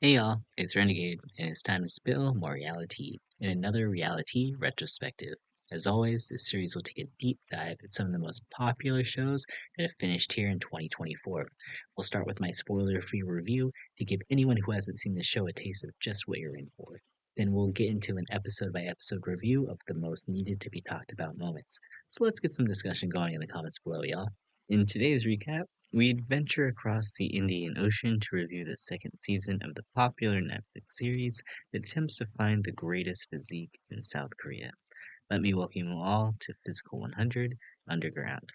Hey y'all, it's Renegade, and it's time to spill more Reali-Tea in another Reali-Tea retrospective. As always, this series will take a deep dive at some of the most popular shows that have finished here in 2024. We'll start with my spoiler-free review to give anyone who hasn't seen the show a taste of just what you're in for. Then we'll get into an episode-by-episode review of the most needed to be talked about moments. So let's get some discussion going in the comments below, y'all. In today's recap, we adventure across the Indian Ocean to review the second season of the popular Netflix series that attempts to find the greatest physique in South Korea. Let me welcome you all to Physical 100 Underground.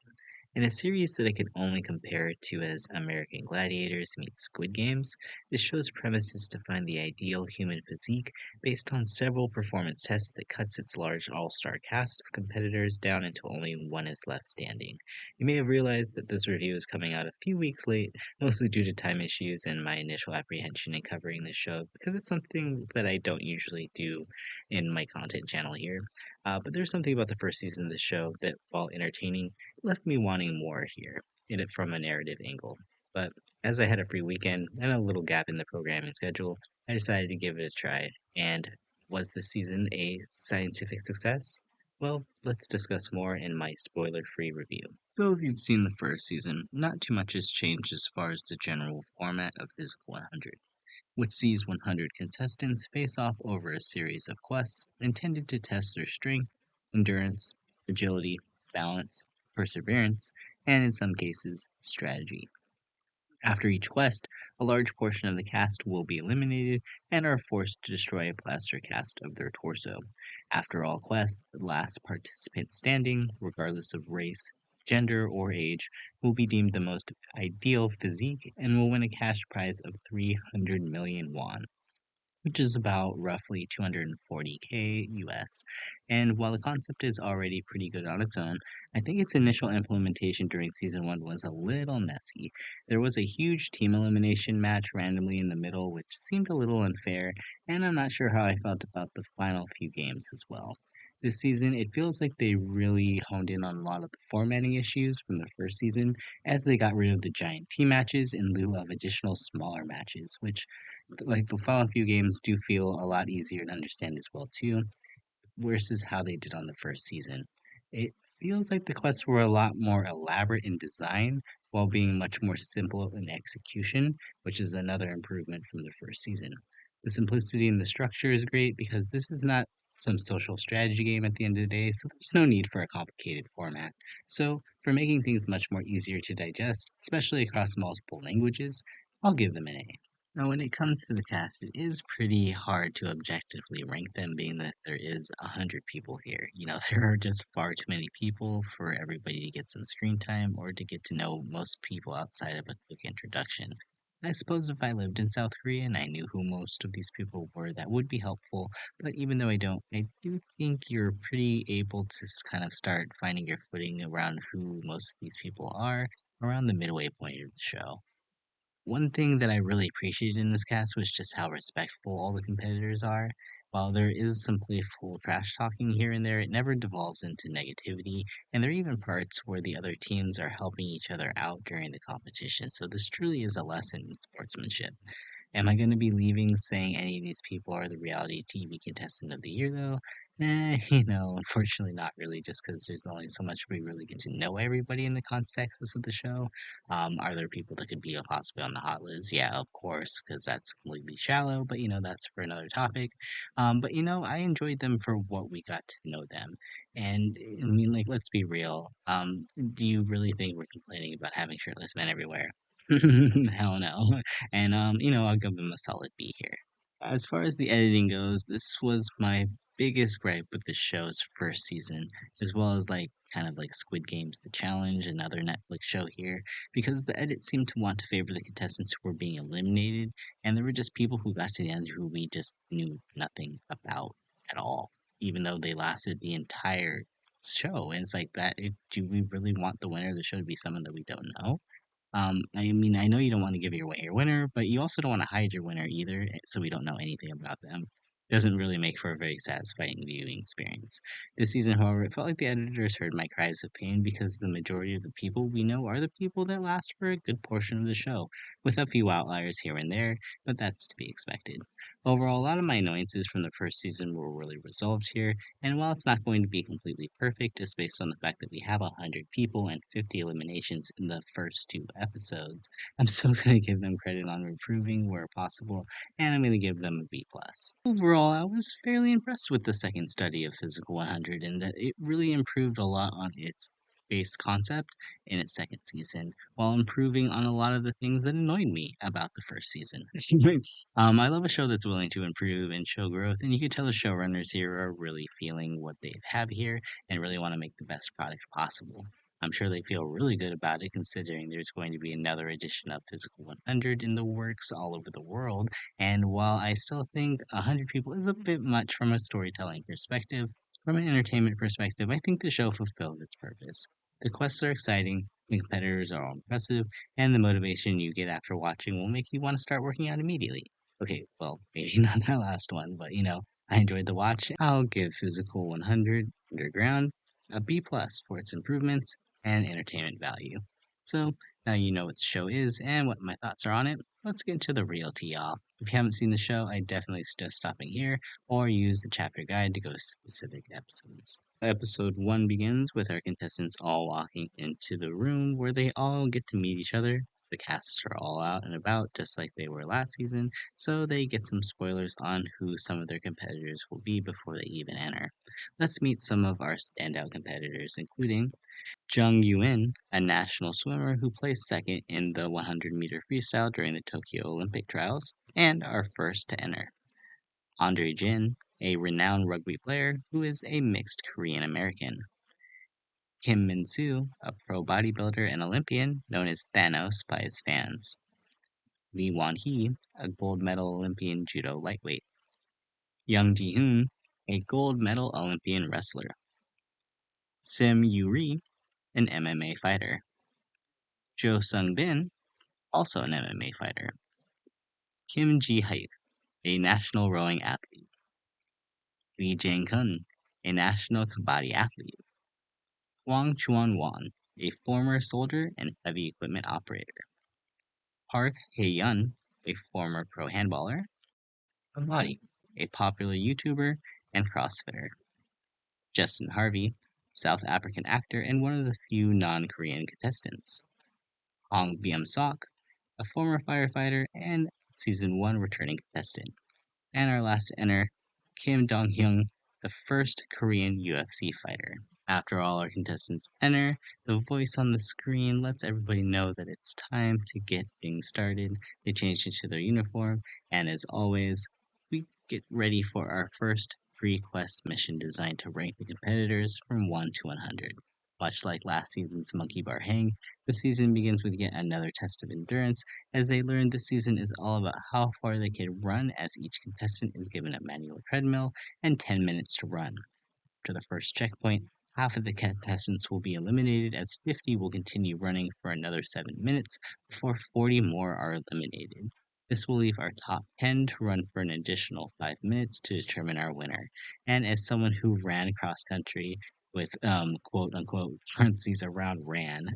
In a series that I could only compare it to as American Gladiators meets Squid Games, this show's premise is to find the ideal human physique based on several performance tests that cuts its large all-star cast of competitors down until only one is left standing. You may have realized that this review is coming out a few weeks late, mostly due to time issues and my initial apprehension in covering this show, because it's something that I don't usually do in my content channel here. But there's something about the first season of the show that, while entertaining, left me wanting more here in it from a narrative angle. But as I had a free weekend and a little gap in the programming schedule, I decided to give it a try. And was this season a scientific success? Well, let's discuss more in my spoiler free review. So, if you've seen the first season, not too much has changed as far as the general format of Physical 100, which sees 100 contestants face off over a series of quests intended to test their strength, endurance, agility, balance, perseverance, and in some cases, strategy. After each quest, a large portion of the cast will be eliminated and are forced to destroy a plaster cast of their torso. After all quests, the last participant standing, regardless of race, gender, or age, will be deemed the most ideal physique and will win a cash prize of 300 million won, which is about roughly 240K US. And while the concept is already pretty good on its own, I think its initial implementation during season 1 was a little messy. There was a huge team elimination match randomly in the middle, which seemed a little unfair, and I'm not sure how I felt about the final few games as well. This season, it feels like they really honed in on a lot of the formatting issues from the first season, as they got rid of the giant team matches in lieu of additional smaller matches, which, like, the final few games do feel a lot easier to understand as well too, versus how they did on the first season. It feels like the quests were a lot more elaborate in design while being much more simple in execution, which is another improvement from the first season. The simplicity in the structure is great because this is not some social strategy game at the end of the day, so there's no need for a complicated format. So, for making things much more easier to digest, especially across multiple languages, I'll give them an A. Now, when it comes to the cast, it is pretty hard to objectively rank them, being that there is 100 people here. There are just far too many people for everybody to get some screen time or to get to know most people outside of a quick introduction. I suppose if I lived in South Korea and I knew who most of these people were, that would be helpful. But even though I don't, I do think you're pretty able to kind of start finding your footing around who most of these people are around the midway point of the show. One thing that I really appreciated in this cast was just how respectful all the competitors are. While there is some playful trash talking here and there, it never devolves into negativity, and there are even parts where the other teams are helping each other out during the competition, so this truly is a lesson in sportsmanship. Am I going to be leaving saying any of these people are the reality TV contestant of the year, though? Unfortunately, not really, just because there's only so much we really get to know everybody in the context of the show. Are there people that could be possibly on the hot list? Yeah, of course, because that's completely shallow, but that's for another topic. But I enjoyed them for what we got to know them. And I mean, like, let's be real. Do you really think we're complaining about having shirtless men everywhere? Hell no. And I'll give them a solid B here. As far as the editing goes, this was my biggest gripe with the show's first season, as well as kind of like Squid Games The Challenge, another Netflix show here, because the edit seemed to want to favor the contestants who were being eliminated, and there were just people who got to the end who we just knew nothing about at all, even though they lasted the entire show. And it's like that, do we really want the winner of the show to be someone that we don't know? I mean, I know you don't want to give away your winner, but you also don't want to hide your winner either, so we don't know anything about them. doesn't really make for a very satisfying viewing experience. This season, however, it felt like the editors heard my cries of pain because the majority of the people we know are the people that last for a good portion of the show, with a few outliers here and there, but that's to be expected. Overall, a lot of my annoyances from the first season were really resolved here, and while it's not going to be completely perfect, just based on the fact that we have 100 people and 50 eliminations in the first two episodes, I'm still going to give them credit on improving where possible, and I'm going to give them a B+. Overall, I was fairly impressed with the second study of Physical 100 in that it really improved a lot on its base concept in its second season, while improving on a lot of the things that annoyed me about the first season. I love a show that's willing to improve and show growth, and you can tell the showrunners here are really feeling what they have here and really want to make the best product possible. I'm sure they feel really good about it considering there's going to be another edition of Physical 100 in the works all over the world, and while I still think 100 people is a bit much from a storytelling perspective, from an entertainment perspective, I think the show fulfilled its purpose. The quests are exciting, the competitors are all impressive, and the motivation you get after watching will make you want to start working out immediately. Okay, well, maybe not that last one, but I enjoyed the watch. I'll give Physical 100 Underground a B plus for its improvements and entertainment value. So now you know what the show is and what my thoughts are on it. Let's get into the real tea, y'all. If you haven't seen the show, I definitely suggest stopping here or use the chapter guide to go to specific episodes. Episode 1 begins with our contestants all walking into the room where they all get to meet each other. The casts are all out and about just like they were last season, so they get some spoilers on who some of their competitors will be before they even enter. Let's meet some of our standout competitors, including Jung Yuan, a national swimmer who placed second in the 100-meter freestyle during the Tokyo Olympic trials, and our first to enter. Andre Jin, a renowned rugby player who is a mixed Korean American. Kim Min-soo, a pro bodybuilder and Olympian known as Thanos by his fans. Lee Won-hee, a gold medal Olympian judo lightweight. Young Ji-hoon, a gold medal Olympian wrestler. Sim Yu-ri, an MMA fighter. Jo Sung-bin, also an MMA fighter. Kim Ji-hyuk, a national rowing athlete. Lee Jang-kun, a national kabaddi athlete. Hwang Chuan-won, a former soldier and heavy equipment operator. Park Hae-yun, a former pro handballer. Amadi, a popular YouTuber and CrossFitter. Justin Harvey, South African actor and one of the few non-Korean contestants. Hong Byum-sok, a former firefighter and Season 1 returning contestant. And our last to enter, Kim Dong-hyung, the first Korean UFC fighter. After all our contestants enter, the voice on the screen lets everybody know that it's time to get things started. They change into their uniform, and as always, we get ready for our first pre-quest mission designed to rank the competitors from 1 to 100. Much like last season's Monkey Bar Hang, the season begins with yet another test of endurance, as they learn this season is all about how far they can run, as each contestant is given a manual treadmill and 10 minutes to run. After the first checkpoint, half of the contestants will be eliminated, as 50 will continue running for another 7 minutes before 40 more are eliminated. This will leave our top 10 to run for an additional 5 minutes to determine our winner. And as someone who ran cross country with quote unquote parentheses around ran,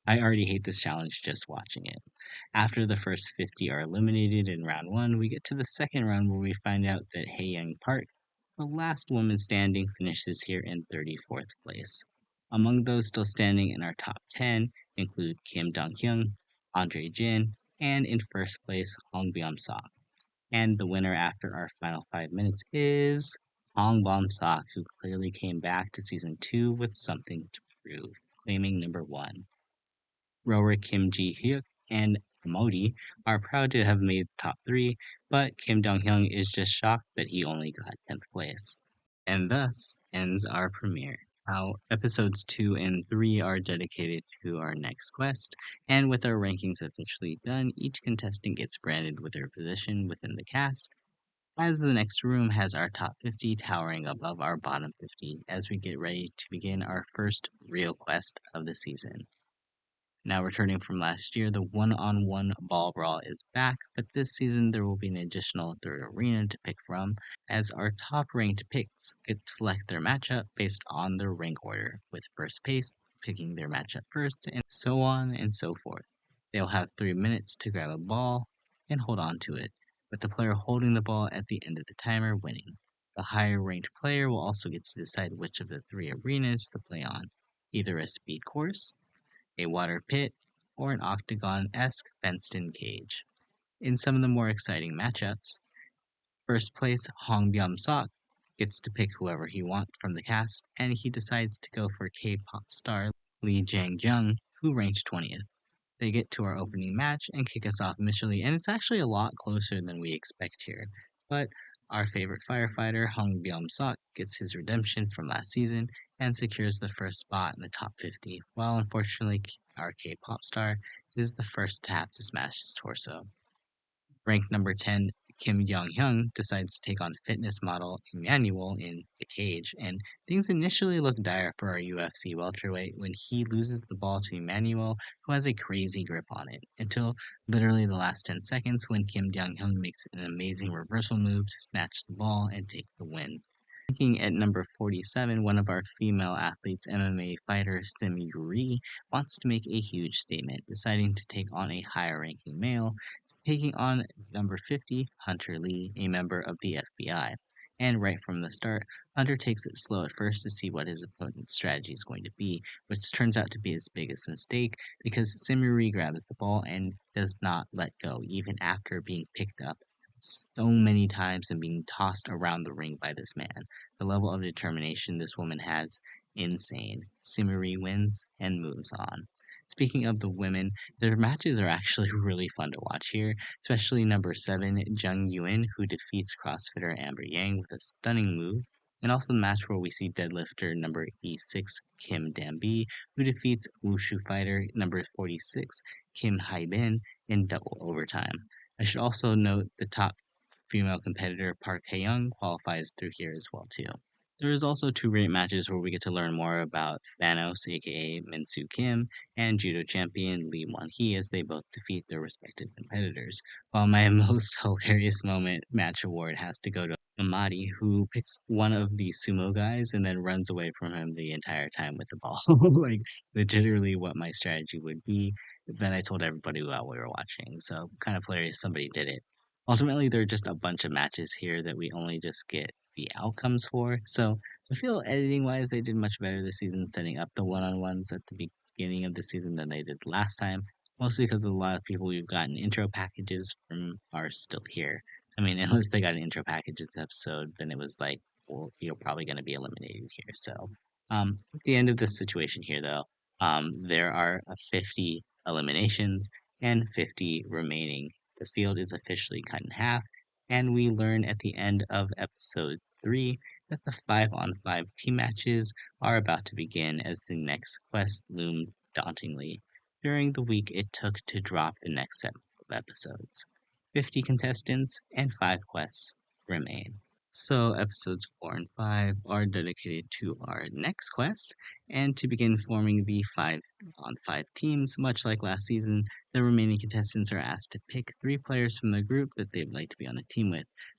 I already hate this challenge just watching it. After the first 50 are eliminated in round 1, we get to the second round where we find out that Hae-young Park, the last woman standing, finishes here in 34th place. Among those still standing in our top 10 include Kim Dong-hyung, Andre Jin, and in first place, Hong Byum-sok. And the winner after our final 5 minutes is Hong Byum-sok, who clearly came back to Season 2 with something to prove, claiming number 1. Rower Kim Ji-hyuk and Modi are proud to have made the top 3, but Kim Dong-hyung is just shocked that he only got 10th place. And thus ends our premiere. How episodes 2 and 3 are dedicated to our next quest, and with our rankings officially done, each contestant gets branded with their position within the cast, as the next room has our top 50 towering above our bottom 50 as we get ready to begin our first real quest of the season. Now, returning from last year, the one-on-one ball brawl is back, but this season there will be an additional third arena to pick from, as our top-ranked picks get to select their matchup based on their rank order, with first place picking their matchup first, and so on and so forth. They'll have 3 minutes to grab a ball and hold on to it, with the player holding the ball at the end of the timer winning. The higher ranked player will also get to decide which of the 3 arenas to play on, either a speed course, a water pit, or an octagon-esque fenced-in cage. In some of the more exciting matchups, first place Hong Byum-sok gets to pick whoever he wants from the cast, and he decides to go for K-pop star Lee Jang-jung, who ranked 20th. They get to our opening match and kick us off initially, and it's actually a lot closer than we expect here. But our favorite firefighter, Hong Byum-sok, gets his redemption from last season and secures the first spot in the top 50, while unfortunately our K-pop star is the first to have to smash his torso. Ranked number 10, Kim Young-hyun decides to take on fitness model Emmanuel in the cage, and things initially look dire for our UFC welterweight when he loses the ball to Emmanuel, who has a crazy grip on it, until literally the last 10 seconds when Kim Young-hyun makes an amazing reversal move to snatch the ball and take the win. Ranking at number 47, one of our female athletes, MMA fighter Simi Rui, wants to make a huge statement, deciding to take on a higher ranking male, taking on number 50, Hunter Lee, a member of the FBI. And right from the start, Hunter takes it slow at first to see what his opponent's strategy is going to be, which turns out to be his biggest mistake because Simi Rui grabs the ball and does not let go, even after being picked up so many times and being tossed around the ring by this man. The level of determination this woman has, insane. Simmery wins and moves on. Speaking of the women, their matches are actually really fun to watch here, especially number 7, Jung Yuen, who defeats CrossFitter Amber Yang with a stunning move, and also the match where we see deadlifter number E6, Kim Dambi, who defeats Wushu fighter number 46, Kim Haibin, in double overtime. I should also note the top female competitor Park Hae-young qualifies through here as well too. There is also 2 great matches where we get to learn more about Thanos, aka Min-Soo Kim, and judo champion Lee Won-hee as they both defeat their respective competitors. While my most hilarious moment match award has to go to Amadi, who picks one of the sumo guys and then runs away from him the entire time with the ball. Like, literally what my strategy would be. Then I told everybody while we were watching, so kind of hilarious somebody did it. Ultimately, there are just a bunch of matches here that we only just get the outcomes for. So I feel editing wise, they did much better this season, setting up the one-on-ones at the beginning of the season than they did last time. Mostly because a lot of people we've gotten intro packages from are still here. I mean, unless they got an intro package this episode, then it was like, well, you're probably going to be eliminated here. So, at the end of this situation here, though, there are 50 eliminations and 50 remaining. The field is officially cut in half, and we learn at the end of episode 3 that the 5-on-5 team matches are about to begin as the next quest loomed dauntingly during the week it took to drop the next set of episodes. 50 contestants and 5 quests remain. So, episodes 4 and 5 are dedicated to our next quest, and to begin forming the 5-on-5 teams, much like last season, the remaining contestants are asked to pick 3 players from the group that they'd like to be on a team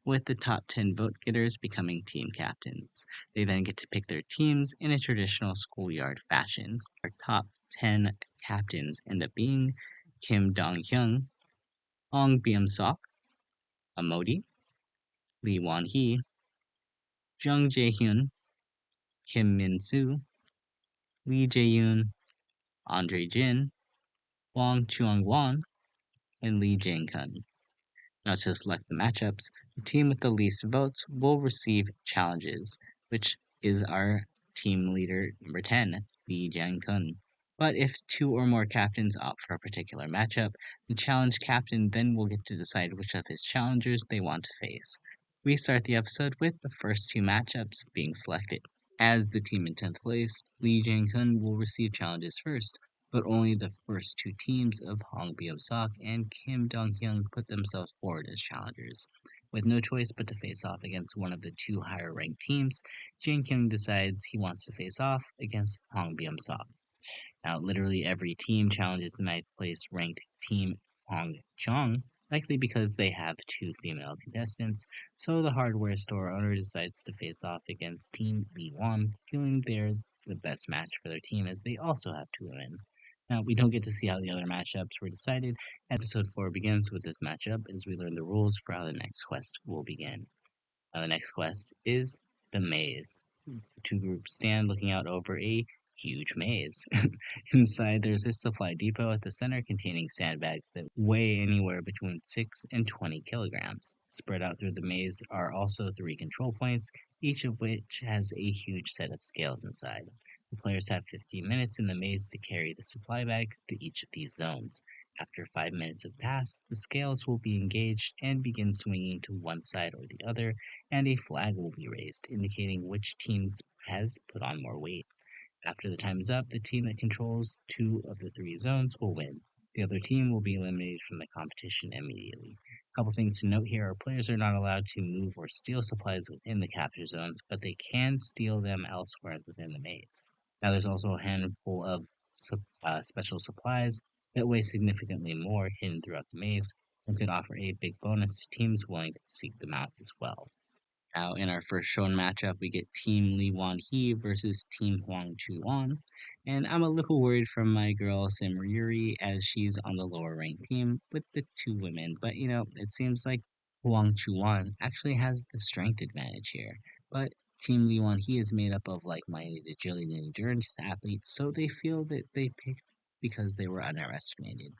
with the top 10 vote getters becoming team captains. They then get to pick their teams in a traditional schoolyard fashion. Our top 10 captains end up being Kim Dong-hyun, Hong Byum-sok, Amodi, Lee Won-hee, Jung Jae-hyun, Kim Min-soo, Lee Jae-yoon, Andre Jin, Wang Chuang-won, and Lee Jang-kun. Now to select the matchups, the team with the least votes will receive challenges, which is our team leader number 10, Lee Jang-kun. But if 2 or more captains opt for a particular matchup, the challenge captain then will get to decide which of his challengers they want to face. We start the episode with the first 2 matchups being selected. As the team in 10th place, Lee Jang-kun will receive challenges first, but only the first 2 teams of Hong Byum-sok and Kim Dong-hyun put themselves forward as challengers. With no choice but to face off against one of the 2 higher-ranked teams, Jang-kyung decides he wants to face off against Hong Byum-sok. Now, literally every team challenges the ninth place ranked Team Hong Chong, likely because they have two female contestants, so the hardware store owner decides to face off against Team Li Wan, feeling they're the best match for their team as they also have two women. Now, we don't get to see how the other matchups were decided. Episode 4 begins with this matchup as we learn the rules for how the next quest will begin. The next quest is the maze. The two groups stand looking out over a huge maze. Inside, there's a supply depot at the center containing sandbags that weigh anywhere between 6 and 20 kilograms. Spread out through the maze are also three control points, each of which has a huge set of scales inside. The players have 15 minutes in the maze to carry the supply bags to each of these zones. After 5 minutes have passed, the scales will be engaged and begin swinging to one side or the other, and a flag will be raised, indicating which team has put on more weight. After the time is up, the team that controls two of the three zones will win. The other team will be eliminated from the competition immediately. A couple things to note here are players are not allowed to move or steal supplies within the capture zones, but they can steal them elsewhere within the maze. Now, there's also a handful of special supplies that weigh significantly more hidden throughout the maze and could offer a big bonus to teams willing to seek them out as well. Now, in our first shown matchup, we get Team Li Wan Hee versus Team Huang Chuan. And I'm a little worried for my girl Simriri as she's on the lower ranked team with the two women. But it seems like Huang Chuan actually has the strength advantage here. But Team Li Wan Hee is made up of like minded agility and endurance athletes, so they feel that they picked because they were underestimated.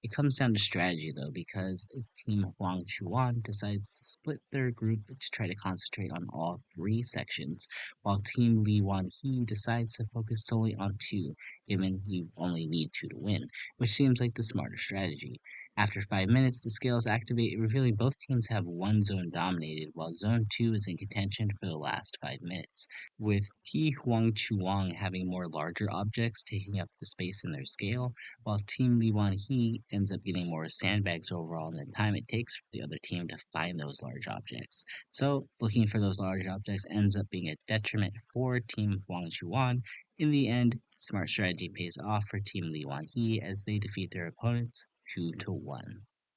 It comes down to strategy though, because Team Huang Chuan decides to split their group to try to concentrate on all three sections, while Team Li Wan He decides to focus solely on two, given you only need two to win, which seems like the smarter strategy. After 5 minutes, the scales activate, revealing both teams have one zone dominated, while Zone 2 is in contention for the last 5 minutes, with He Huang Chuang having more larger objects taking up the space in their scale, while Team Li Wan He ends up getting more sandbags overall in the time it takes for the other team to find those large objects. So, looking for those large objects ends up being a detriment for Team Huang Chuan. In the end, smart strategy pays off for Team Li Wan He as they defeat their opponents 2-1.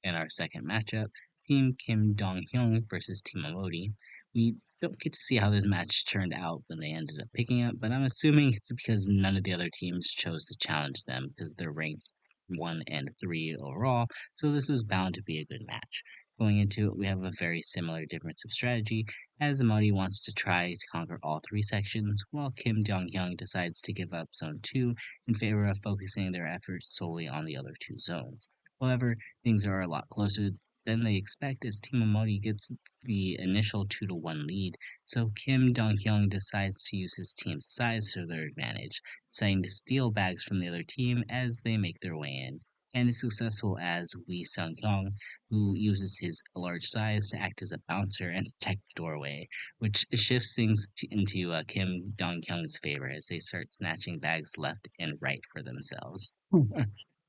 In our second matchup, Team Kim Dong Hyung versus Team Amodi. We don't get to see how this match turned out when they ended up picking up, but I'm assuming it's because none of the other teams chose to challenge them because they're ranked 1 and 3 overall, so this was bound to be a good match. Going into it, we have a very similar difference of strategy, as Amadi wants to try to conquer all three sections, while Kim Dong-hyung decides to give up Zone 2 in favor of focusing their efforts solely on the other two zones. However, things are a lot closer than they expect as Team Amodi gets the initial 2-1 lead, so Kim Dong-hyung decides to use his team's size to their advantage, deciding to steal bags from the other team as they make their way in, and is successful as Wee Sung-hyung, who uses his large size to act as a bouncer and protect the doorway, which shifts things into Kim Dong-hyung's favor as they start snatching bags left and right for themselves.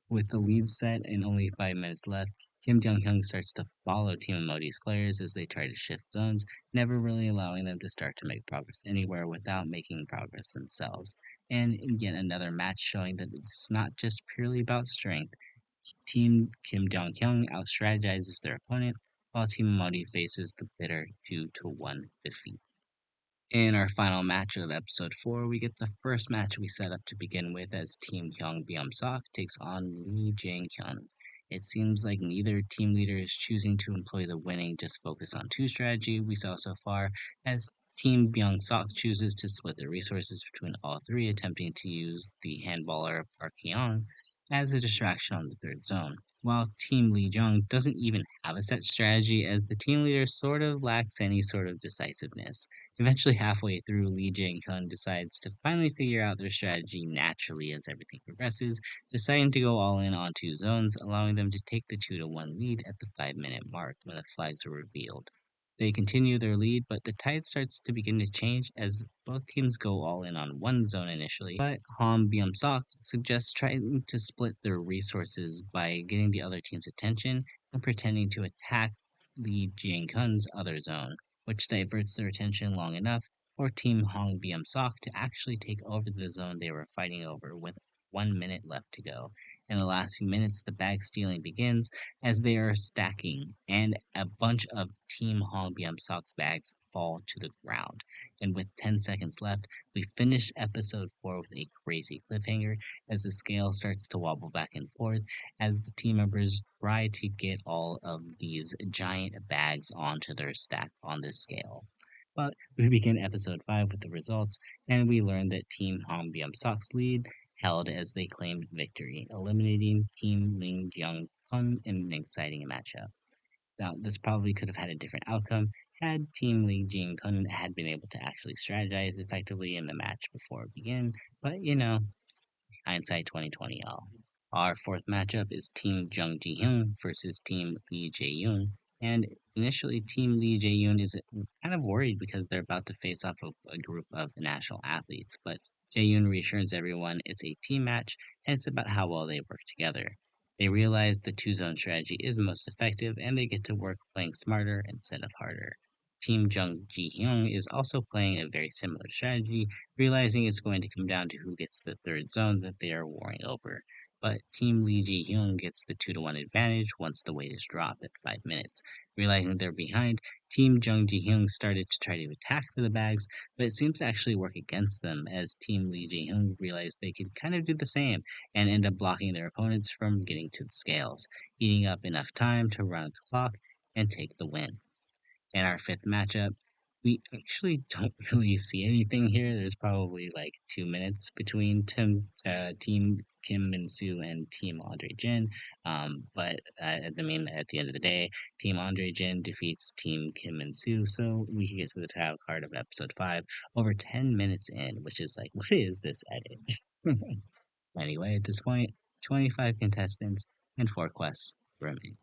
With the lead set and only 5 minutes left, Kim Jong-hyun starts to follow Team Modi's players as they try to shift zones, never really allowing them to start to make progress anywhere without making progress themselves. And yet another match showing that it's not just purely about strength. Team Kim Jong-hyun out-strategizes their opponent, while Team Modi faces the bitter 2-1 defeat. In our final match of episode 4, we get the first match we set up to begin with as Team Hyung Byum-sok takes on Lee Jae-kyun. It seems like neither team leader is choosing to employ the winning just focus on two strategy we saw so far, as Team Byung-sok chooses to split the resources between all three, attempting to use the handballer Park Hyung as a distraction on the third zone. While Team Lee Jung doesn't even have a set strategy, as the team leader sort of lacks any sort of decisiveness. Eventually, halfway through, Lee Jae-kyun decides to finally figure out their strategy naturally as everything progresses, deciding to go all in on two zones, allowing them to take the 2-1 lead at the 5-minute mark when the flags are revealed. They continue their lead, but the tide starts to begin to change as both teams go all in on one zone initially. But Han Byum-sok suggests trying to split their resources by getting the other team's attention and pretending to attack Lee Jae-kyun's other zone, which diverts their attention long enough for Team Hong Byum-sok to actually take over the zone they were fighting over with 1 minute left to go. In the last few minutes, the bag stealing begins as they are stacking, and a bunch of Team Hongbium Sox bags fall to the ground. And with 10 seconds left, we finish episode 4 with a crazy cliffhanger as the scale starts to wobble back and forth as the team members try to get all of these giant bags onto their stack on this scale. But we begin episode 5 with the results, and we learn that Team Hongbium Sox lead held as they claimed victory, eliminating Team Ling Jiang Kun in an exciting matchup. Now, this probably could have had a different outcome had Team Lee Jing Kun had been able to actually strategize effectively in the match before it began, but hindsight 2020 all. Our fourth matchup is Team Jung Ji-hyun versus Team Lee Jae-yoon. And initially, Team Lee Jae-yoon is kind of worried because they're about to face off a group of national athletes. But Jae-yoon reassures everyone it's a team match and it's about how well they work together. They realize the two-zone strategy is most effective and they get to work playing smarter instead of harder. Team Jung Ji-hyun is also playing a very similar strategy, realizing it's going to come down to who gets the third zone that they are warring over. But Team Lee Ji-hyun gets the 2-1 advantage once the weight is dropped at 5 minutes. Realizing they're behind, Team Jung Ji-hyun started to try to attack for the bags, but it seems to actually work against them as Team Lee Ji-hyun realized they could kind of do the same and end up blocking their opponents from getting to the scales, eating up enough time to run the clock and take the win. In our fifth matchup, we actually don't really see anything here. There's probably like 2 minutes between Team Kim Min Soo and Team Andre Jin. At the end of the day, Team Andre Jin defeats Team Kim Min Soo, so we can get to the title card of episode 5 over 10 minutes in, which is like, what is this edit? Anyway, at this point, 25 contestants and 4 quests remain.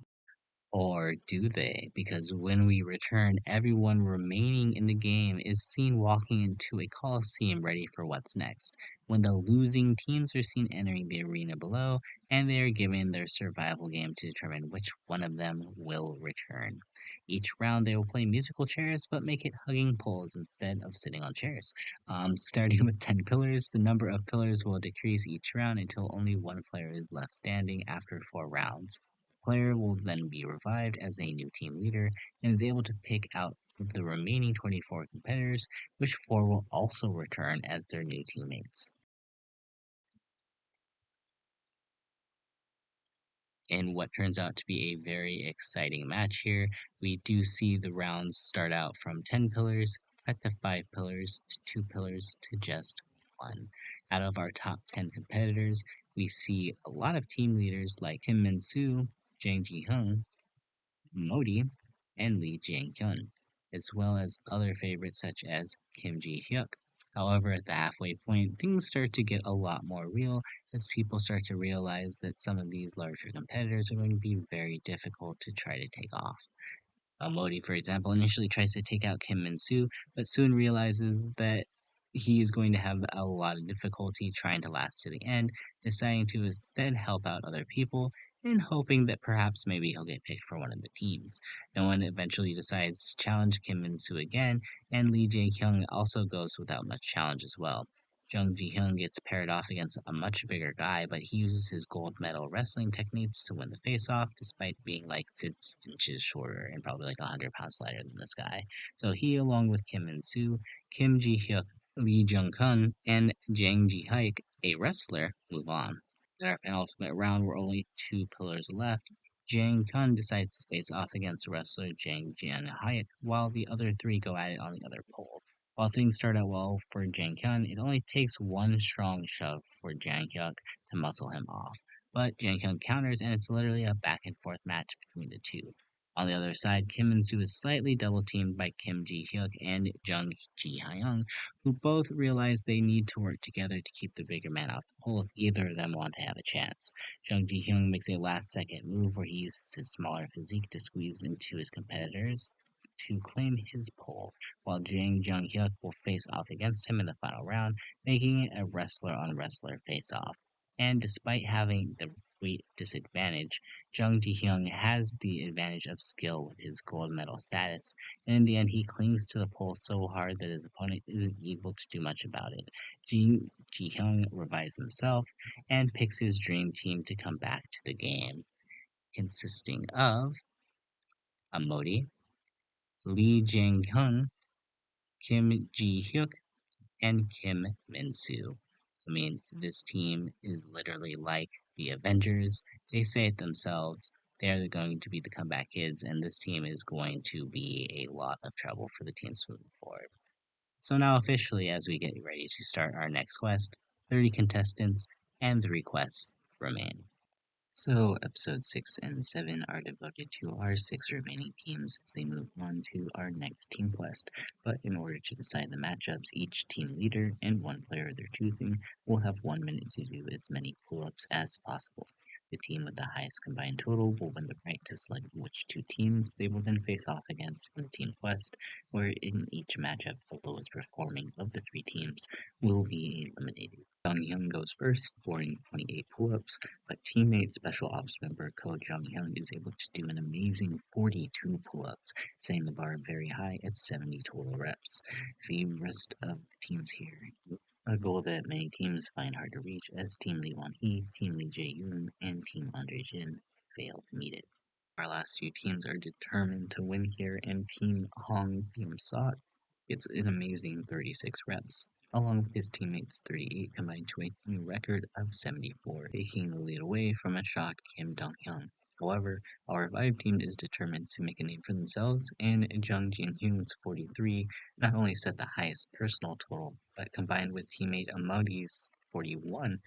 Or do they? Because when we return, everyone remaining in the game is seen walking into a coliseum ready for what's next. When the losing teams are seen entering the arena below, and they are given their survival game to determine which one of them will return. Each round they will play musical chairs, but make it hugging poles instead of sitting on chairs. Starting with 10 pillars, the number of pillars will decrease each round until only one player is left standing after 4 rounds player will then be revived as a new team leader and is able to pick out of the remaining 24 competitors, which 4 will also return as their new teammates. In what turns out to be a very exciting match here, we do see the rounds start out from 10 pillars, cut to 5 pillars, to 2 pillars, to just 1. Out of our top 10 competitors, we see a lot of team leaders like Kim Min Soo, Jang Ji Hung, Modi, and Lee Jae-hyun, as well as other favorites such as Kim Ji-hyuk. However, at the halfway point, things start to get a lot more real as people start to realize that some of these larger competitors are going to be very difficult to try to take off. Modi, for example, initially tries to take out Kim Min Soo, but soon realizes that he is going to have a lot of difficulty trying to last to the end, deciding to instead help out other people and hoping that perhaps maybe he'll get picked for one of the teams. No one eventually decides to challenge Kim Min Soo again, and Lee Jae Kyung also goes without much challenge as well. Jung Ji Hyun gets paired off against a much bigger guy, but he uses his gold medal wrestling techniques to win the face-off, despite being like 6 inches shorter and probably like 100 pounds lighter than this guy. So he, along with Kim Min Soo, Kim Ji Hyuk, Lee Jung Kun, and Jang Ji Haik, a wrestler, move on. In our penultimate round, where only 2 pillars left, Jang Kun decides to face off against wrestler Jang Jian Haik, while the other 3 go at it on the other pole. While things start out well for Jang Hyun, it only takes one strong shove for Jang Hyuk to muscle him off. But Jang Hyun counters, and it's literally a back and forth match between the two. On the other side, Kim and Soo is slightly double teamed by Kim Ji Hyuk and Jung Ji Hyung, who both realize they need to work together to keep the bigger man off the pole if either of them want to have a chance. Jung Ji Hyung makes a last second move where he uses his smaller physique to squeeze into his competitors to claim his pole, while Jang Jung Hyuk will face off against him in the final round, making it a wrestler on wrestler face off. And despite having the weight disadvantage, Jung Ji-hyung has the advantage of skill with his gold medal status, and in the end he clings to the pole so hard that his opponent isn't able to do much about it. Ji-hyung revives himself and picks his dream team to come back to the game, consisting of Amodi, Lee Jang-hyun, Kim Ji-hyuk, and Kim Min-soo. I mean, this team is literally like the Avengers. They say it themselves. They're going to be the comeback kids, and this team is going to be a lot of trouble for the teams moving forward. So now officially, as we get ready to start our next quest, 30 contestants and 3 quests remain. So, episodes 6 and 7 are devoted to our 6 remaining teams as they move on to our next team quest. But in order to decide the matchups, each team leader and one player of their choosing will have 1 minute to do as many pull-ups as possible. The team with the highest combined total will win the right to select which 2 teams they will then face off against in the team quest, where in each matchup the lowest performing of the 3 teams will be eliminated. Jung Hyun goes first, scoring 28 pull-ups, but teammate Special Ops member Ko Jung-hyun is able to do an amazing 42 pull-ups, setting the bar very high at 70 total reps. The rest of the teams here, a goal that many teams find hard to reach as Team Lee Won-hee, Team Lee Jae-yoon, and Team Andre Jin fail to meet it. Our last few teams are determined to win here, and Team Hong Byung-sok gets an amazing 36 reps, along with his teammates' 38 combined to a new record of 74, taking the lead away from a shocked Kim Dong-hyun. However, our revived team is determined to make a name for themselves, and Jung Jin-hyun's 43 not only set the highest personal total, but combined with teammate Amodi's 41,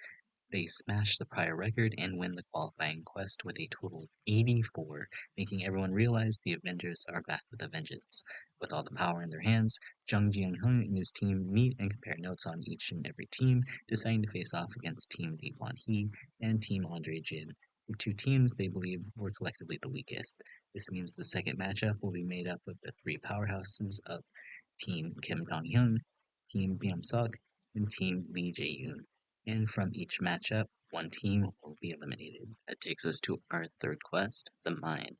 they smash the prior record and win the qualifying quest with a total of 84, making everyone realize the Avengers are back with a vengeance. With all the power in their hands, Jung Ji-hyun and his team meet and compare notes on each and every team, deciding to face off against Team Lee Won-hee and Team Andre Jin, the 2 teams they believe were collectively the weakest. This means the second matchup will be made up of the 3 powerhouses of Team Kim Dong-hyun, Team Byung-suk, and Team Lee Jae-yoon, and from each matchup, 1 team will be eliminated. That takes us to our third quest, the mine.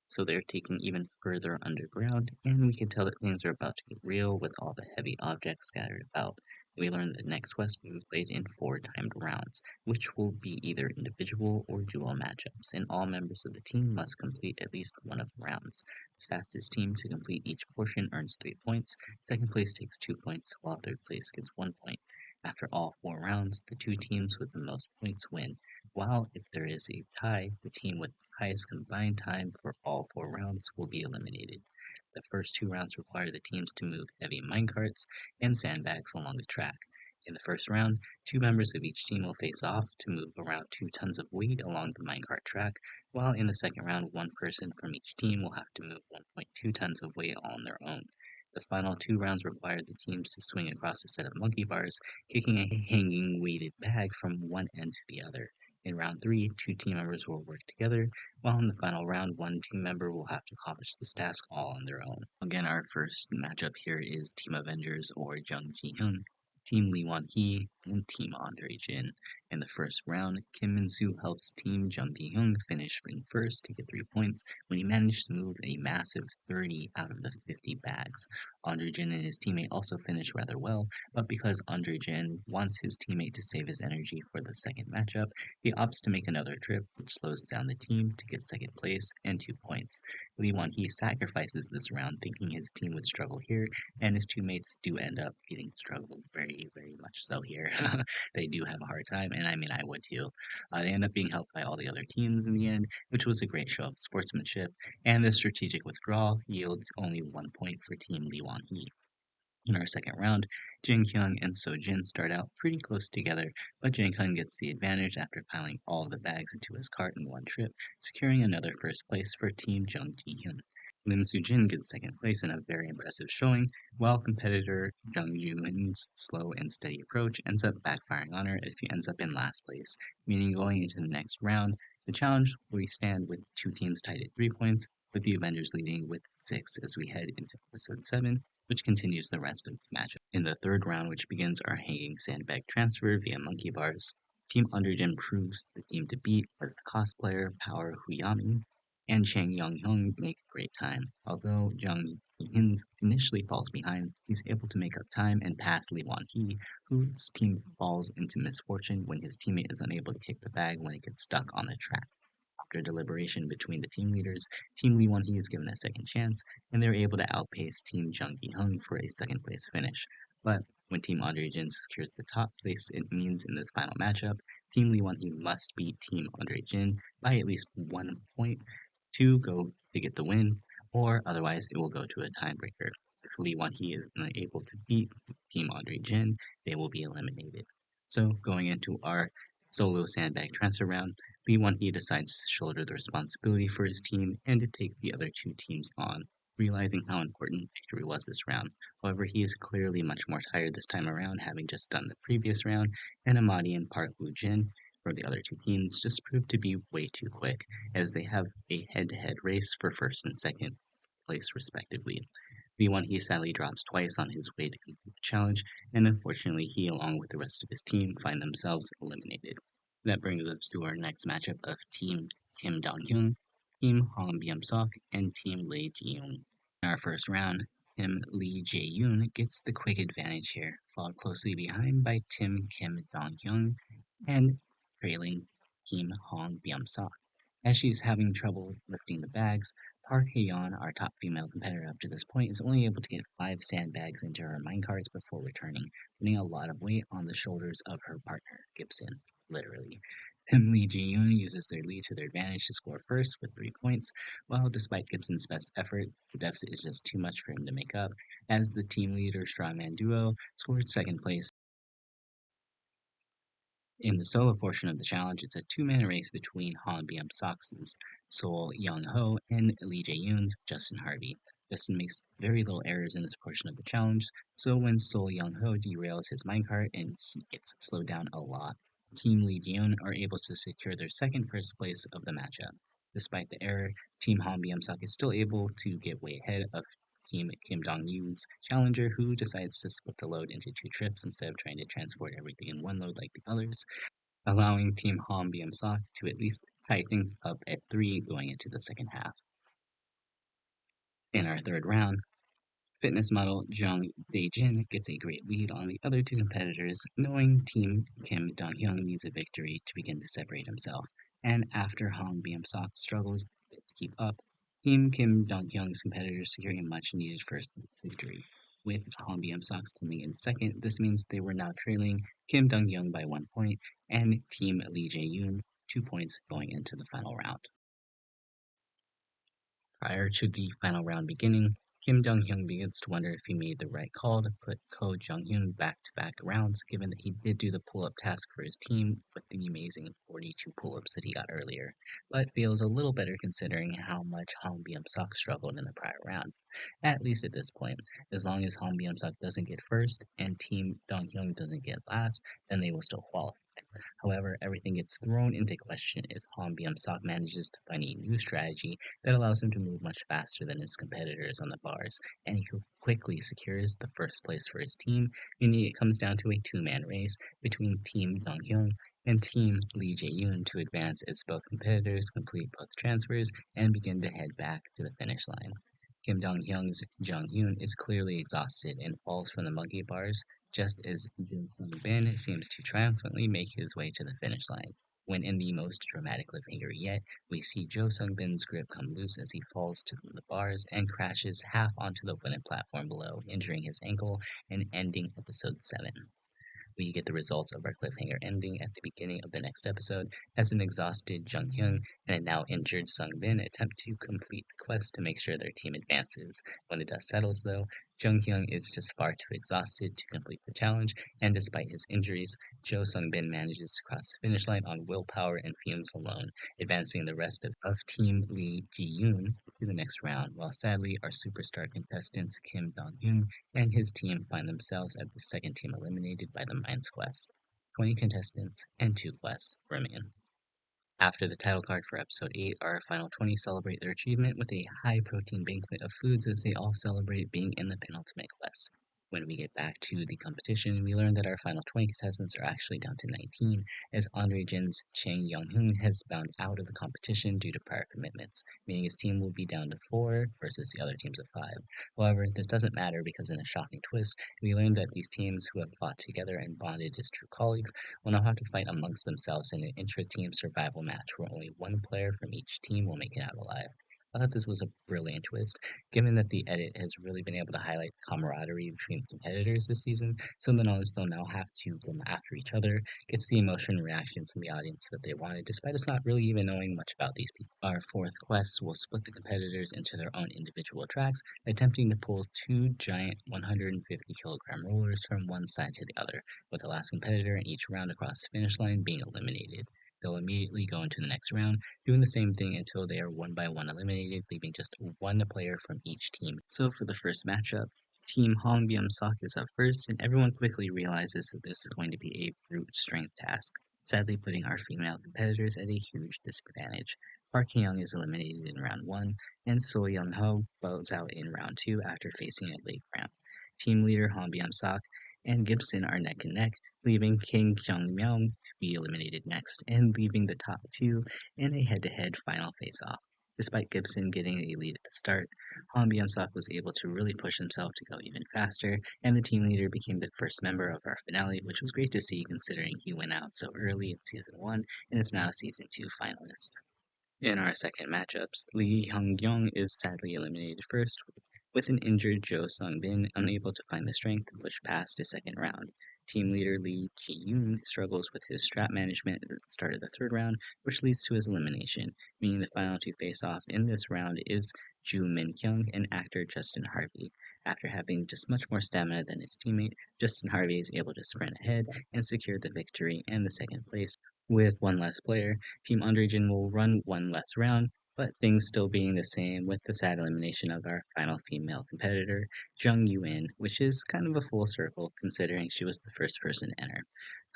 So they're taking even further underground, and we can tell that things are about to get real with all the heavy objects scattered about. We learn that the next quest will be played in 4 timed rounds, which will be either individual or dual matchups, and all members of the team must complete at least one of the rounds. The fastest team to complete each portion earns 3 points, second place takes 2 points, while third place gets 1 point. After all 4 rounds, the 2 teams with the most points win, while if there is a tie, the team with the highest combined time for all 4 rounds will be eliminated. The first 2 rounds require the teams to move heavy minecarts and sandbags along the track. In the first round, 2 members of each team will face off to move around 2 tons of weight along the minecart track, while in the second round, 1 person from each team will have to move 1.2 tons of weight on their own. The final 2 rounds require the teams to swing across a set of monkey bars, kicking a hanging weighted bag from one end to the other. In round 3, 2 team members will work together, while in the final round, 1 team member will have to accomplish this task all on their own. Again, our first matchup here is Team Avengers or Jung Ji-hyun, Team Lee Won-hee, and Team Andre Jin. In the first round, Kim Min-soo helps Team Jung Ji-hyun finish in first to get 3 points when he managed to move a massive 30 out of the 50 bags. Andre Jin and his teammate also finished rather well, but because Andre Jin wants his teammate to save his energy for the second matchup, he opts to make another trip, which slows down the team to get second place and 2 points. Lee Won-hee sacrifices this round thinking his team would struggle here, and his teammates do end up getting struggled very much so here. They do have a hard time, and I mean, I would too. They end up being helped by all the other teams in the end, which was a great show of sportsmanship, and the strategic withdrawal yields only 1 point for Team Lee Won-hee. In our second round, Jin Kyung and So Jin start out pretty close together, but Jin Kyung gets the advantage after piling all of the bags into his cart in one trip, securing another first place for Team Jung Ji-hyun. Lim Soo-jin gets second place in a very impressive showing, while competitor Jung Joo-min's slow and steady approach ends up backfiring on her as she ends up in last place, meaning going into the next round, the challenge will stand with 2 teams tied at 3 points, with the Avengers leading with 6 as we head into episode 7, which continues the rest of this matchup. In the third round, which begins our hanging sandbag transfer via monkey bars, Team Undergen proves the team to beat as the cosplayer Power Huyami and Chang Yong-hyun make great time. Although Jung Hyun initially falls behind, he's able to make up time and pass Lee Wan-hee, whose team falls into misfortune when his teammate is unable to kick the bag when it gets stuck on the track. After deliberation between the team leaders, Team Lee Won-hee is given a second chance, and they're able to outpace Team Jung Gi-hung for a second place finish. But when Team Andre Jin secures the top place, it means in this final matchup, Team Lee Won-hee must beat Team Andre Jin by at least 1 point to get the win, or otherwise it will go to a tiebreaker. If Lee Won-hee is unable to beat Team Andre Jin, they will be eliminated. So going into our solo sandbag transfer round, B1E decides to shoulder the responsibility for his team and to take the other two teams on, realizing how important victory was this round. However, he is clearly much more tired this time around, having just done the previous round, and Amadi and Park Woo Jin for the other two teams just proved to be way too quick, as they have a head-to-head race for first and second place respectively. B1E sadly drops twice on his way to complete the challenge, and unfortunately he along with the rest of his team find themselves eliminated. That brings us to our next matchup of Team Kim Dong-hyun, Team Hong Byum-sok, and Team Lee Ji-yoon. In our first round, Team Lee Jae-yoon gets the quick advantage here, followed closely behind by Team Kim Dong-hyun and trailing Team Hong Byum-sok. As she's having trouble lifting the bags, Park Hae-yeon, our top female competitor up to this point, is only able to get 5 sandbags into her minecarts before returning, putting a lot of weight on the shoulders of her partner, Gibson, literally. Tim Lee Ji-yoon uses their lead to their advantage to score first with 3 points, while despite Gibson's best effort, the deficit is just too much for him to make up, as the team leader strongman duo scored second place. In the solo portion of the challenge, it's a two-man race between Han Byum-sok's Sol Young-ho and Lee Jae-yoon's Justin Harvey. Justin makes very little errors in this portion of the challenge, so when Sol Young-ho derails his minecart and he gets slowed down a lot, Team Lee Jae-yoon are able to secure their second first place of the matchup. Despite the error, Team Han Byum-sok is still able to get way ahead of Team Kim Dong-yoon's challenger, who decides to split the load into 2 trips instead of trying to transport everything in one load like the others, allowing Team Han Byum-sok to at least tie things up at 3 going into the second half. In our third round, fitness model Jung Dae-jin gets a great lead on the other two competitors, knowing Team Kim Dong-hyun needs a victory to begin to separate himself. And after Han Byum-sok struggles to keep up, Team Kim Dong-hyun's competitors secure a much-needed first-place victory. With Han Byum-sok coming in second, this means they were now trailing Kim Dong-hyun by 1 point, and Team Lee Jae-yoon 2 points going into the final round. Prior to the final round beginning, Kim Dong-hyun begins to wonder if he made the right call to put Ko Jung-hyun back-to-back rounds, given that he did do the pull-up task for his team with the amazing 42 pull-ups that he got earlier, but feels a little better considering how much Hong Byum-sok struggled in the prior round. At least at this point, as long as Hong Byum-sok doesn't get first and Team Dong-hyun doesn't get last, then they will still qualify. However, everything gets thrown into question as Han Byum-sok manages to find a new strategy that allows him to move much faster than his competitors on the bars, and he quickly secures the first place for his team, meaning it comes down to a two-man race between Team Dong-hyun and Team Lee Jae-yoon to advance as both competitors complete both transfers and begin to head back to the finish line. Kim Dong-hyun's Jung-hyun is clearly exhausted and falls from the monkey bars, just as Jo Sung-bin seems to triumphantly make his way to the finish line. When in the most dramatic cliffhanger yet, we see Jo Sung-bin's grip come loose as he falls to the bars and crashes half onto the wooden platform below, injuring his ankle and ending episode 7. We get the results of our cliffhanger ending at the beginning of the next episode, as an exhausted Jung Hyun and a now injured Sung Bin attempt to complete the quest to make sure their team advances. When the dust settles, though, Jung Hyun is just far too exhausted to complete the challenge, and despite his injuries, Jo Sung Bin manages to cross the finish line on willpower and fumes alone, advancing the rest of Team Lee Ji-yoon to the next round, while sadly our superstar contestants Kim Dong-hyun and his team find themselves as the second team eliminated by the Mines Quest. 20 contestants and 2 quests remain. After the title card for episode 8, our final 20 celebrate their achievement with a high protein banquet of foods as they all celebrate being in the penultimate quest. When we get back to the competition, we learn that our final 20 contestants are actually down to 19, as Andre Jin's Chang Young-hoon has bowed out of the competition due to prior commitments, meaning his team will be down to 4 versus the other teams of 5. However, this doesn't matter because in a shocking twist, we learn that these teams who have fought together and bonded as true colleagues will now have to fight amongst themselves in an intra-team survival match where only one player from each team will make it out alive. I thought this was a brilliant twist, given that the edit has really been able to highlight camaraderie between competitors this season, so the knowledge they'll now have to go after each other gets the emotion and reaction from the audience that they wanted, despite us not really even knowing much about these people. Our fourth quest will split the competitors into their own individual tracks, attempting to pull two giant 150-kilogram rollers from one side to the other, with the last competitor in each round across the finish line being eliminated. They'll immediately go into the next round, doing the same thing until they are one by one eliminated, leaving just one player from each team. So for the first matchup, Team Hongbyum-sok is up first, and everyone quickly realizes that this is going to be a brute strength task, sadly putting our female competitors at a huge disadvantage. Park Hyung is eliminated in round 1, and So Young-ho bows out in round 2 after facing a late round. Team leader Hongbyum-sok and Gibson are neck and neck, leaving King Jung-myung to be eliminated next, and leaving the top two in a head-to-head final face-off. Despite Gibson getting a lead at the start, Han Byung-sok was able to really push himself to go even faster, and the team leader became the first member of our finale, which was great to see considering he went out so early in Season 1 and is now a Season 2 finalist. In our second matchups, Lee Hyung-kyung is sadly eliminated first, with an injured Jo Sung-bin unable to find the strength to push past his second round. Team leader Lee Ji-yoon struggles with his strap management at the start of the third round, which leads to his elimination, meaning the final to face off in this round is Joo Min-kyung and actor Justin Harvey. After having just much more stamina than his teammate, Justin Harvey is able to sprint ahead and secure the victory and the second place. With one less player, Team Androgen will run one less round, but things still being the same with the sad elimination of our final female competitor, Jung Yuen, which is kind of a full circle considering she was the first person to enter.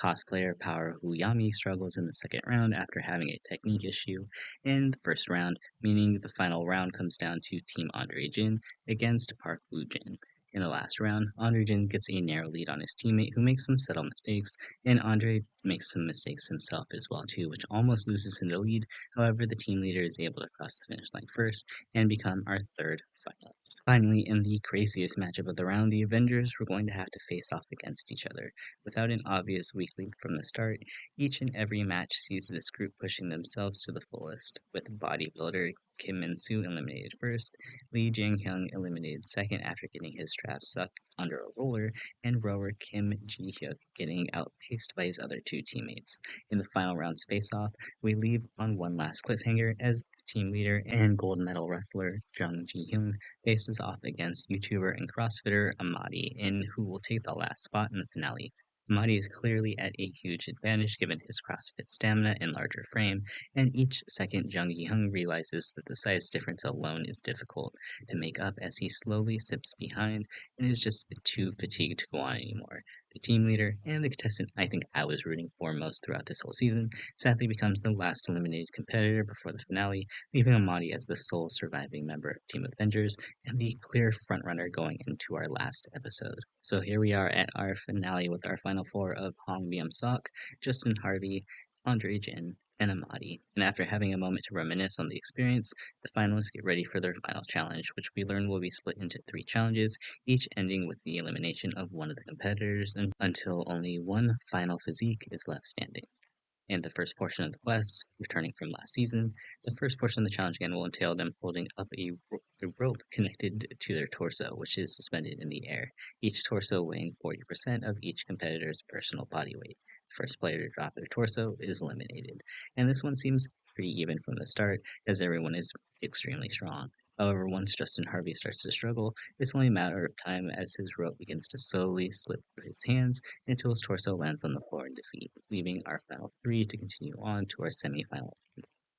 Cosplayer Power Huyami struggles in the second round after having a technique issue in the first round, meaning the final round comes down to Team Andre Jin against Park Woo Jin. In the last round, Andre Jin gets a narrow lead on his teammate who makes some subtle mistakes, and Andre makes some mistakes himself as well too, which almost loses him the lead. However, the team leader is able to cross the finish line first and become our third finalist. Finally, in the craziest matchup of the round, the Avengers were going to have to face off against each other. Without an obvious weak link from the start, each and every match sees this group pushing themselves to the fullest, with bodybuilder Kim Min-soo eliminated first, Lee Jang-hyun eliminated second after getting his strap sucked under a roller, and rower Kim Ji-hyuk getting outpaced by his other two teammates. In the final round's face-off, we leave on one last cliffhanger as the team leader and gold medal wrestler Jung Ji-hyun faces off against YouTuber and CrossFitter Amadi, in who will take the last spot in the finale. Amadi is clearly at a huge advantage given his CrossFit stamina and larger frame, and each second Jung Ji-hyun realizes that the size difference alone is difficult to make up as he slowly sips behind and is just too fatigued to go on anymore. The team leader and the contestant I think I was rooting for most throughout this whole season sadly becomes the last eliminated competitor before the finale, leaving Amadi as the sole surviving member of Team Avengers and the clear frontrunner going into our last episode. So here we are at our finale with our final four of Hong Byum-sok, Justin Harvey, Andre Jin, and Amadi. And after having a moment to reminisce on the experience, the finalists get ready for their final challenge, which we learn will be split into 3 challenges, each ending with the elimination of one of the competitors until only one final physique is left standing. In the first portion of the quest, returning from last season, the first portion of the challenge again will entail them holding up a rope connected to their torso, which is suspended in the air, each torso weighing 40% of each competitor's personal body weight. The first player to drop their torso is eliminated, and this one seems pretty even from the start, as everyone is extremely strong. However, once Justin Harvey starts to struggle, it's only a matter of time as his rope begins to slowly slip through his hands until his torso lands on the floor in defeat, leaving our final 3 to continue on to our semi-final.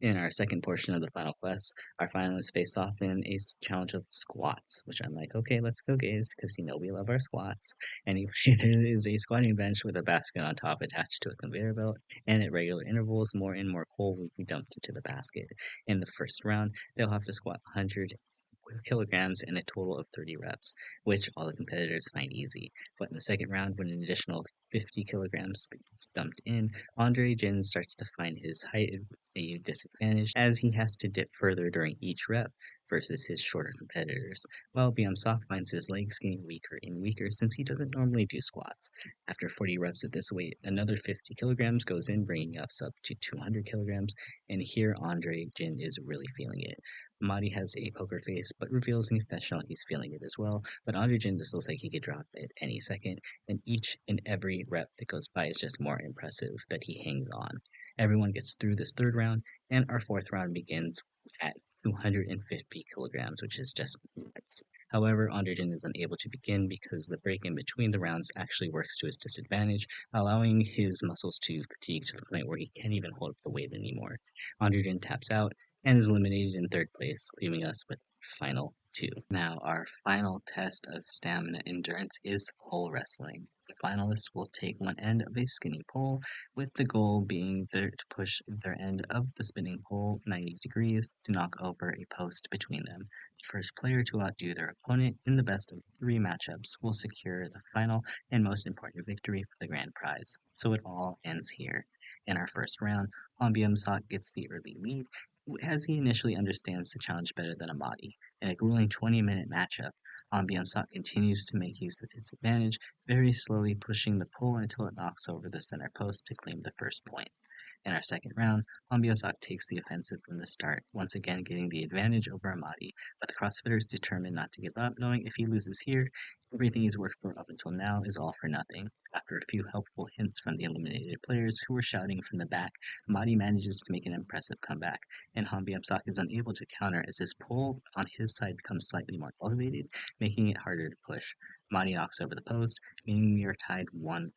In our second portion of the final quest, our finalists face off in a challenge of squats, which I'm like, okay, let's go, guys, because we love our squats. Anyway, there is a squatting bench with a basket on top attached to a conveyor belt, and at regular intervals, more and more coal will be dumped into the basket. In the first round, they'll have to squat 100 kilograms in a total of 30 reps, which all the competitors find easy. But in the second round, when an additional 50 kilograms gets dumped in, Andre Jin starts to find his height a disadvantage as he has to dip further during each rep versus his shorter competitors, while Sok finds his legs getting weaker and weaker since he doesn't normally do squats. After 40 reps at this weight, another 50 kilograms goes in, bringing us up to 200 kilograms, and here Andre Jin is really feeling it. Mahdi has a poker face, but reveals in confessional he's feeling it as well. But Andre Jin just looks like he could drop it any second, and each and every rep that goes by is just more impressive that he hangs on. Everyone gets through this third round, and our fourth round begins at 250 kilograms, which is just nuts. However, Andre Jin is unable to begin because the break in between the rounds actually works to his disadvantage, allowing his muscles to fatigue to the point where he can't even hold up the weight anymore. Andre Jin taps out, and is eliminated in third place, leaving us with final two. Now, our final test of stamina endurance is pole wrestling. The finalists will take one end of a skinny pole, with the goal being to push their end of the spinning pole 90 degrees to knock over a post between them. The first player to outdo their opponent in the best of three matchups will secure the final and most important victory for the grand prize. So it all ends here. In our first round, Sok gets the early lead as he initially understands the challenge better than Amadi. In a grueling 20-minute matchup, Sok continues to make use of his advantage, very slowly pushing the pole until it knocks over the center post to claim the first point. In our second round, Sok takes the offensive from the start, once again getting the advantage over Amadi, but the CrossFitter is determined not to give up, knowing if he loses here, everything he's worked for up until now is all for nothing. After a few helpful hints from the eliminated players who were shouting from the back, Amadi manages to make an impressive comeback, and Sok is unable to counter as his pole on his side becomes slightly more elevated, making it harder to push. Amadi knocks over the post, meaning we are tied 1-1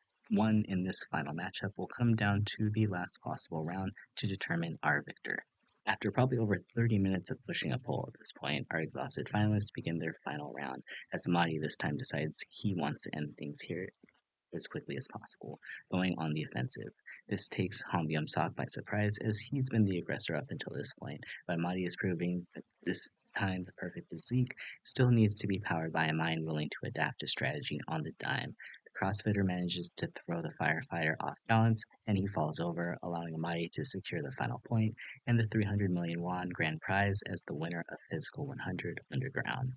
in this final matchup will come down to the last possible round to determine our victor. After probably over 30 minutes of pushing a pole at this point, our exhausted finalists begin their final round, as Mahdi this time decides he wants to end things here as quickly as possible, going on the offensive. This takes Sok by surprise, as he's been the aggressor up until this point, but Mahdi is proving that this time the perfect physique still needs to be powered by a mind willing to adapt a strategy on the dime. The CrossFitter manages to throw the firefighter off balance, and he falls over, allowing Amadi to secure the final point and the 300 million won grand prize as the winner of Physical 100 Underground.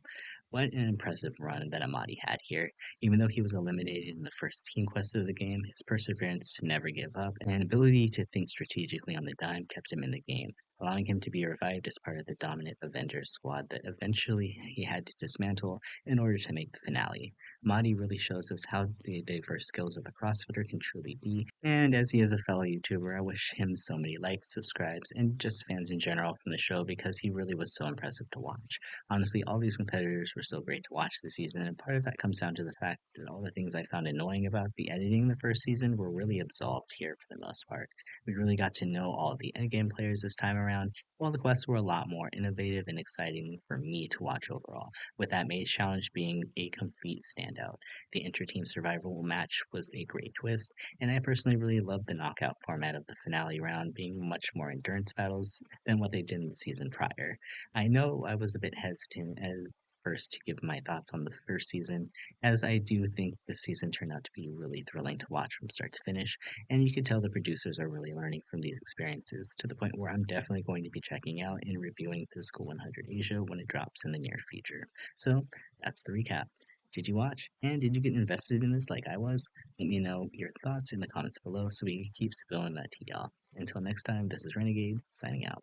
What an impressive run that Amadi had here. Even though he was eliminated in the first team quest of the game, his perseverance to never give up and ability to think strategically on the dime kept him in the game, allowing him to be revived as part of the dominant Avengers squad that eventually he had to dismantle in order to make the finale. Mahdi really shows us how the diverse skills of a CrossFitter can truly be, and as he is a fellow YouTuber, I wish him so many likes, subscribes, and just fans in general from the show because he really was so impressive to watch. Honestly, all these competitors were so great to watch this season, and part of that comes down to the fact that all the things I found annoying about the editing in the first season were really absolved here for the most part. We really got to know all the endgame players this time around, while the quests were a lot more innovative and exciting for me to watch overall, with that maze challenge being a complete standout. The inter-team survival match was a great twist, and I personally really loved the knockout format of the finale round being much more endurance battles than what they did in the season prior. I know I was a bit hesitant as first to give my thoughts on the first season, as I do think this season turned out to be really thrilling to watch from start to finish, and you can tell the producers are really learning from these experiences to the point where I'm definitely going to be checking out and reviewing Physical 100 Asia when it drops in the near future. So that's the recap. Did you watch? And did you get invested in this like I was? Let me know your thoughts in the comments below so we can keep spilling that tea, y'all. Until next time, this is Renegade, signing out.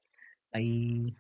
Bye!